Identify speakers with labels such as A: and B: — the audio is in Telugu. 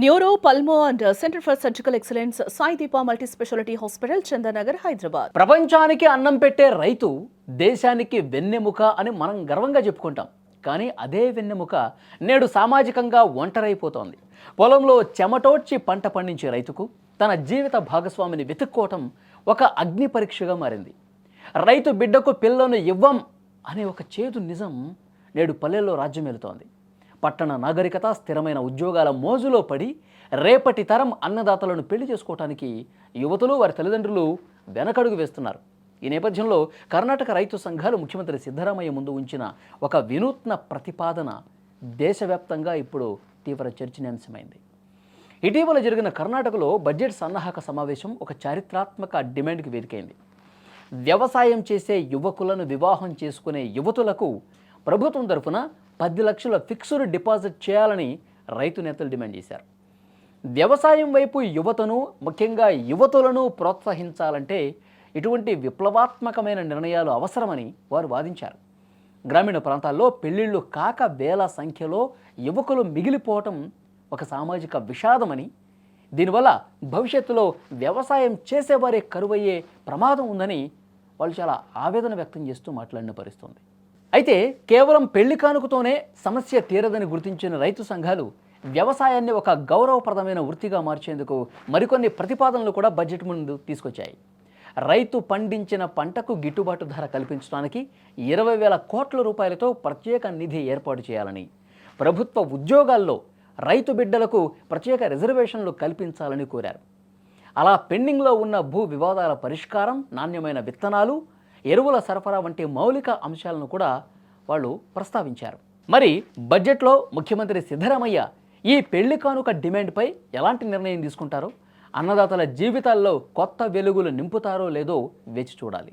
A: Neuro, pulmo and centre for surgical excellence Sai Deepa multi speciality hospital, Chandanagar, Hyderabad.
B: ప్రపంచానికి అన్నం పెట్టే రైతు దేశానికి వెన్నెముక అని మనం గర్వంగా చెప్పుకుంటాం. కానీ అదే వెన్నెముక నేడు సామాజికంగా ఒంటరైపోతోంది. పొలంలో చెమటోడ్చి పంట పండించే రైతుకు తన జీవిత భాగస్వామిని వెతుక్కోవటం ఒక అగ్ని పరీక్షగా మారింది. రైతు బిడ్డకు పిల్లను ఇవ్వం అనే ఒక చేదు నిజం నేడు పల్లెల్లో రాజ్యమేలుతోంది. పట్టణ నాగరికత స్థిరమైన ఉద్యోగాల మోజులో పడి రేపటి తరం అన్నదాతలను పెళ్లి చేసుకోవటానికి యువతులు వారి తల్లిదండ్రులు వెనకడుగు వేస్తున్నారు. ఈ నేపథ్యంలో కర్ణాటక రైతు సంఘాలు ముఖ్యమంత్రి సిద్ధరామయ్య ముందు ఉంచిన ఒక వినూత్న ప్రతిపాదన దేశవ్యాప్తంగా ఇప్పుడు తీవ్ర చర్చనీయాంశమైంది. ఇటీవల జరిగిన కర్ణాటకలో బడ్జెట్ సన్నాహక సమావేశం ఒక చారిత్రాత్మక డిమాండ్కి వేదికైంది. వ్యవసాయం చేసే యువకులను వివాహం చేసుకునే యువతులకు ప్రభుత్వం తరఫున 10 లక్షల ఫిక్స్డ్ డిపాజిట్ చేయాలని రైతు నేతలు డిమాండ్ చేశారు. వ్యవసాయం వైపు యువతను, ముఖ్యంగా యువతులను ప్రోత్సహించాలంటే ఇటువంటి విప్లవాత్మకమైన నిర్ణయాలు అవసరమని వారు వాదించారు. గ్రామీణ ప్రాంతాల్లో పెళ్లిళ్ళు కాక వేల సంఖ్యలో యువకులు మిగిలిపోవటం ఒక సామాజిక విషాదమని, దీనివల్ల భవిష్యత్తులో వ్యవసాయం చేసేవారే కరువయ్యే ప్రమాదం ఉందని వాళ్ళు చాలా ఆవేదన వ్యక్తం చేస్తూ మాట్లాడిన పరిస్థితుంది. అయితే కేవలం పెళ్లి కానుకతోనే సమస్య తీరదని గుర్తించిన రైతు సంఘాలు వ్యవసాయాన్ని ఒక గౌరవప్రదమైన వృత్తిగా మార్చేందుకు మరికొన్ని ప్రతిపాదనలు కూడా బడ్జెట్ ముందు తీసుకొచ్చాయి. రైతు పండించిన పంటకు గిట్టుబాటు ధర కల్పించడానికి 20,000 కోట్ల రూపాయలతో ప్రత్యేక నిధి ఏర్పాటు చేయాలని, ప్రభుత్వ ఉద్యోగాల్లో రైతు బిడ్డలకు ప్రత్యేక రిజర్వేషన్లు కల్పించాలని కోరారు. అలా పెండింగ్లో ఉన్న భూ వివాదాల పరిష్కారం, నాణ్యమైన విత్తనాలు, ఎరువుల సరఫరా వంటి మౌలిక అంశాలను కూడా వాళ్ళు ప్రస్తావించారు. మరి బడ్జెట్లో ముఖ్యమంత్రి సిద్ధరామయ్య ఈ పెళ్లి కానుక డిమాండ్పై ఎలాంటి నిర్ణయం తీసుకుంటారో, అన్నదాతల జీవితాల్లో కొత్త వెలుగులు నింపుతారో లేదో వేచి చూడాలి.